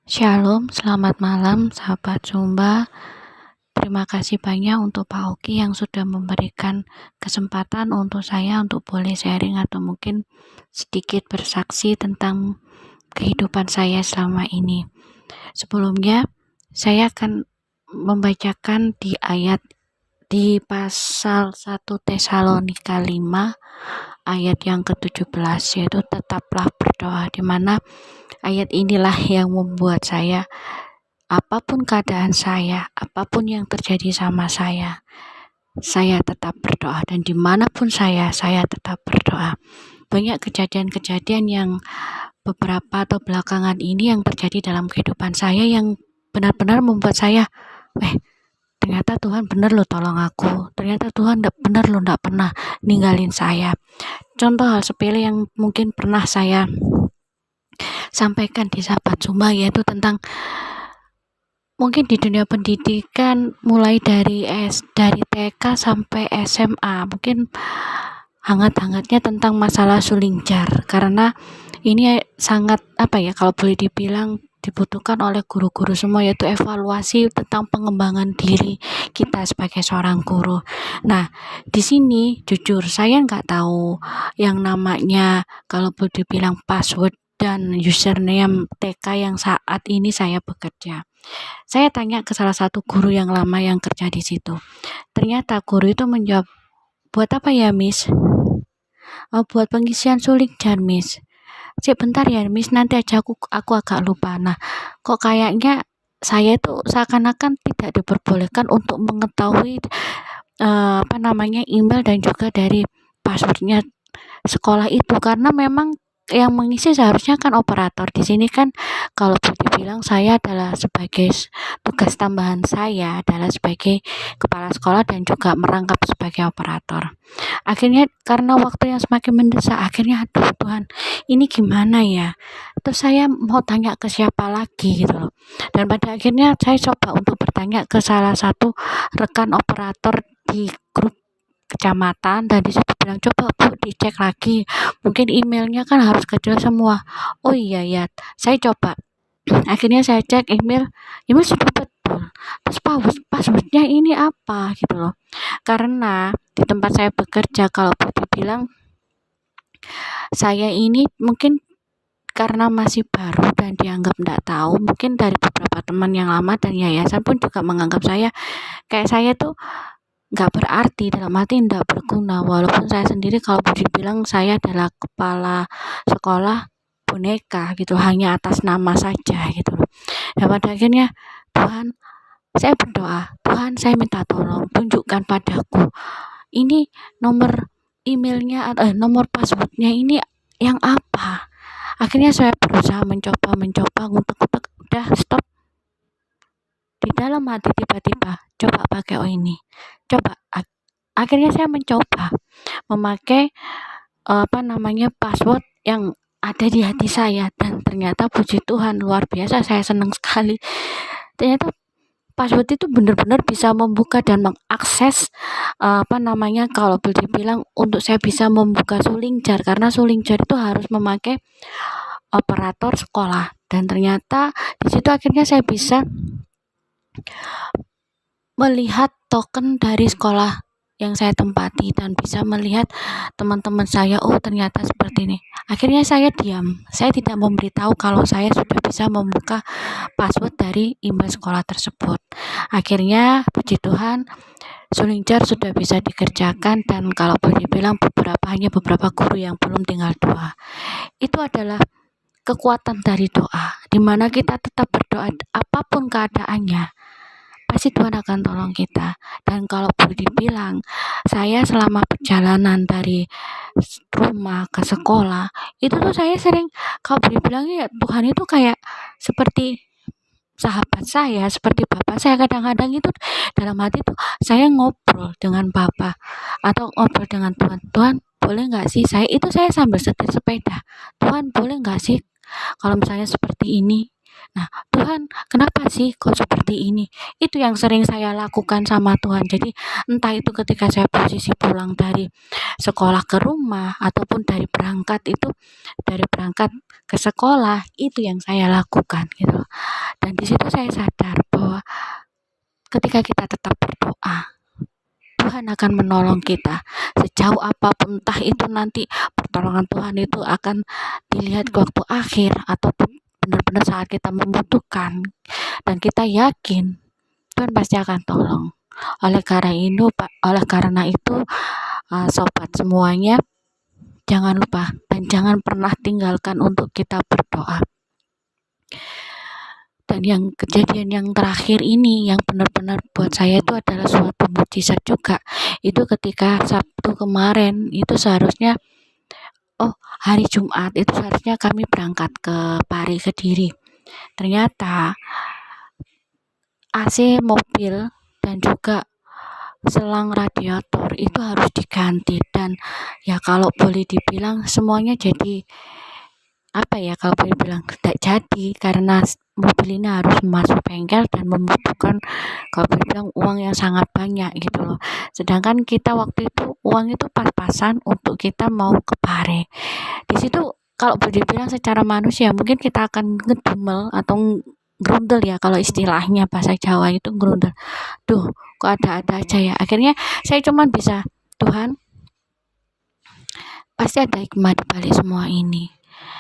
Shalom, selamat malam sahabat Zumba. Terima kasih banyak untuk Pak Oki yang sudah memberikan kesempatan untuk saya untuk boleh sharing atau mungkin sedikit bersaksi tentang kehidupan saya selama ini. Sebelumnya, saya akan membacakan di ayat di pasal 1 Tesalonika 5 ayat yang ke-17, yaitu tetaplah berdoa, di mana ayat inilah yang membuat saya, apapun keadaan saya, apapun yang terjadi sama saya tetap berdoa, dan dimanapun saya tetap berdoa. Banyak kejadian-kejadian yang beberapa atau belakangan ini yang terjadi dalam kehidupan saya yang benar-benar membuat saya, ternyata Tuhan benar loh tolong aku, ternyata Tuhan benar loh gak pernah ninggalin saya. Contoh hal sepele yang mungkin pernah saya sampaikan di sahabat Zumba, yaitu tentang mungkin di dunia pendidikan mulai dari TK sampai SMA, mungkin hangat-hangatnya tentang masalah suling jar, karena ini sangat kalau boleh dibilang dibutuhkan oleh guru-guru semua, yaitu evaluasi tentang pengembangan diri kita sebagai seorang guru. Nah, di sini jujur saya nggak tahu yang namanya kalau boleh dibilang password dan username TK yang saat ini saya bekerja. Saya tanya ke salah satu guru yang lama yang kerja di situ. Ternyata guru itu menjawab, "Buat apa ya, Miss?" "Oh, buat pengisian suling jar, Miss." "Bentar ya, Miss, nanti aja aku agak lupa." Nah, kok kayaknya saya itu seakan-akan tidak diperbolehkan untuk mengetahui email dan juga dari passwordnya sekolah itu, karena memang yang mengisi seharusnya kan operator. Di sini kan kalau boleh dibilang saya adalah sebagai tugas tambahan saya adalah sebagai kepala sekolah dan juga merangkap sebagai operator. Akhirnya karena waktu yang semakin mendesak, akhirnya aduh Tuhan, ini gimana ya? Terus saya mau tanya ke siapa lagi gitu loh. Dan pada akhirnya saya coba untuk bertanya ke salah satu rekan operator di grup kecamatan, dan disitu bilang, "Coba Bu dicek lagi, mungkin emailnya kan harus kecil semua." Oh iya ya, saya coba. Akhirnya saya cek email sudah betul. Terus passwordnya ini apa gitu loh. Karena di tempat saya bekerja, kalau boleh dibilang saya ini mungkin karena masih baru dan dianggap tidak tahu, mungkin dari beberapa teman yang lama dan yayasan pun juga menganggap saya kayak saya tuh nggak berarti, dalam arti tidak berguna, walaupun saya sendiri kalau boleh dibilang saya adalah kepala sekolah boneka gitu, hanya atas nama saja gitu loh. Dan pada akhirnya Tuhan, saya berdoa, Tuhan saya minta tolong tunjukkan padaku ini nomor emailnya atau nomor passwordnya ini yang apa. Akhirnya saya berusaha mencoba ngutek-ngutek, udah stop. Di dalam hati tiba-tiba coba pakai ini, coba. Akhirnya saya mencoba memakai password yang ada di hati saya, dan ternyata puji Tuhan luar biasa, saya senang sekali. Ternyata password itu benar-benar bisa membuka dan mengakses kalau boleh dibilang untuk saya bisa membuka suling jar, karena suling jar itu harus memakai operator sekolah, dan ternyata di situ akhirnya saya bisa melihat token dari sekolah yang saya tempati dan bisa melihat teman-teman saya, oh ternyata seperti ini. Akhirnya saya diam, saya tidak memberitahu kalau saya sudah bisa membuka password dari email sekolah tersebut. Akhirnya puji Tuhan suling jar sudah bisa dikerjakan, dan kalau boleh dibilang hanya beberapa guru yang belum, tinggal 2. Itu adalah kekuatan dari doa, dimana kita tetap berdoa apapun keadaannya, pasti Tuhan akan tolong kita. Dan kalau boleh dibilang, saya selama perjalanan dari rumah ke sekolah itu tuh saya sering, kalau boleh bilang ya, Tuhan itu kayak seperti sahabat saya, seperti bapak saya. Kadang-kadang itu dalam hati tuh saya ngobrol dengan bapak atau ngobrol dengan Tuhan. Tuhan boleh nggak sih saya sambil setir sepeda, Tuhan boleh nggak sih kalau misalnya seperti ini. Nah Tuhan, kenapa sih kok seperti ini? Itu yang sering saya lakukan sama Tuhan. Jadi entah itu ketika saya posisi pulang dari sekolah ke rumah, ataupun dari berangkat ke sekolah, itu yang saya lakukan gitu. Dan di situ saya sadar bahwa ketika kita tetap berdoa, Tuhan akan menolong kita sejauh apapun, entah itu nanti pertolongan Tuhan itu akan dilihat di waktu akhir atau benar-benar saat kita membutuhkan, dan kita yakin Tuhan pasti akan tolong. Oleh karena itu, sobat semuanya, jangan lupa dan jangan pernah tinggalkan untuk kita berdoa. Dan yang kejadian yang terakhir ini yang benar-benar buat saya itu adalah suatu mukjizat juga. Itu ketika Sabtu kemarin, itu seharusnya hari Jumat itu seharusnya kami berangkat ke Pari, Kediri. Ternyata AC mobil dan juga selang radiator itu harus diganti, dan ya kalau boleh dibilang semuanya jadi kalau boleh bilang tidak jadi, karena mobil ini harus masuk bengkel dan membutuhkan kalau boleh bilang uang yang sangat banyak gitu loh. Sedangkan kita waktu itu uang itu pas-pasan untuk kita mau ke Pare. Di situ kalau boleh dibilang secara manusia mungkin kita akan ngedumel atau grundel ya, kalau istilahnya bahasa Jawa itu grundel. Duh, kok ada-ada aja ya. Akhirnya saya cuma bisa, Tuhan, pasti ada hikmah di balik semua ini.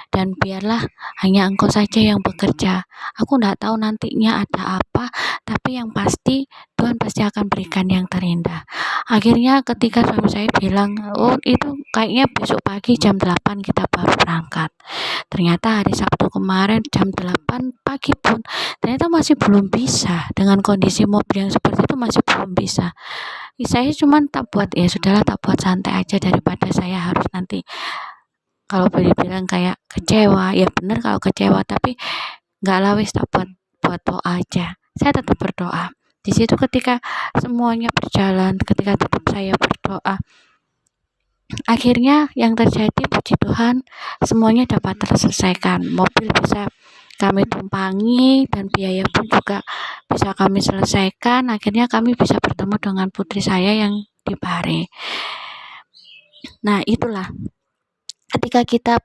Dan biarlah hanya Engkau saja yang bekerja. Aku tidak tahu nantinya ada apa, tapi yang pasti Tuhan pasti akan berikan yang terindah. Akhirnya ketika suami saya bilang, itu kayaknya besok pagi jam 8 kita baru berangkat. Ternyata hari Sabtu kemarin jam 8 pagi pun ternyata masih belum bisa. Dengan kondisi mobil yang seperti itu masih belum bisa. Saya cuma tak buat santai aja daripada saya harus nanti kalau boleh bilang kayak kecewa. Ya benar kalau kecewa, tapi nggak lawis, tak buat doa aja. Saya tetap berdoa. Di situ ketika semuanya berjalan, ketika tetap saya berdoa, akhirnya yang terjadi, puji Tuhan, semuanya dapat terselesaikan. Mobil bisa kami tumpangi dan biaya pun juga bisa kami selesaikan. Akhirnya kami bisa bertemu dengan putri saya yang di Pare. Nah, itulah ketika kita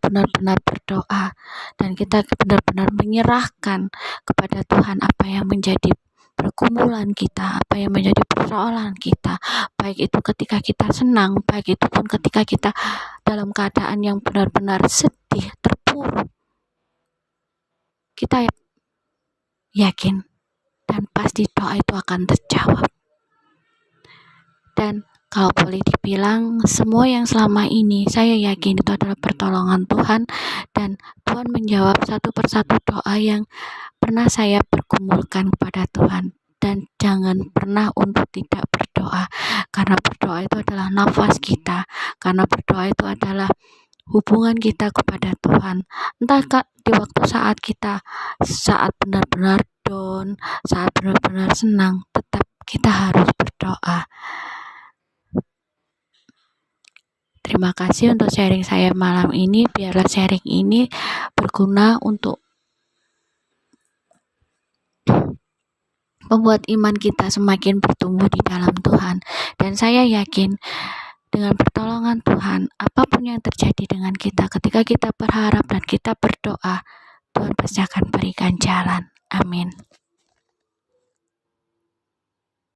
benar-benar berdoa dan kita benar-benar menyerahkan kepada Tuhan apa yang menjadi pergumulan kita, apa yang menjadi persoalan kita, baik itu ketika kita senang, baik itu pun ketika kita dalam keadaan yang benar-benar sedih, terpuruk, kita yakin dan pasti doa itu akan terjawab. Dan kalau boleh dibilang, semua yang selama ini saya yakin itu adalah pertolongan Tuhan, dan Tuhan menjawab satu persatu doa yang pernah saya pergumulkan kepada Tuhan. Dan jangan pernah untuk tidak berdoa, karena berdoa itu adalah nafas kita, karena berdoa itu adalah hubungan kita kepada Tuhan. Entah di waktu saat benar-benar down, saat benar-benar senang, tetap kita harus berdoa. Terima kasih untuk sharing saya malam ini. Biarlah sharing ini berguna untuk membuat iman kita semakin bertumbuh di dalam Tuhan. Dan saya yakin dengan pertolongan Tuhan, apapun yang terjadi dengan kita, ketika kita berharap dan kita berdoa, Tuhan pasti akan berikan jalan. Amin.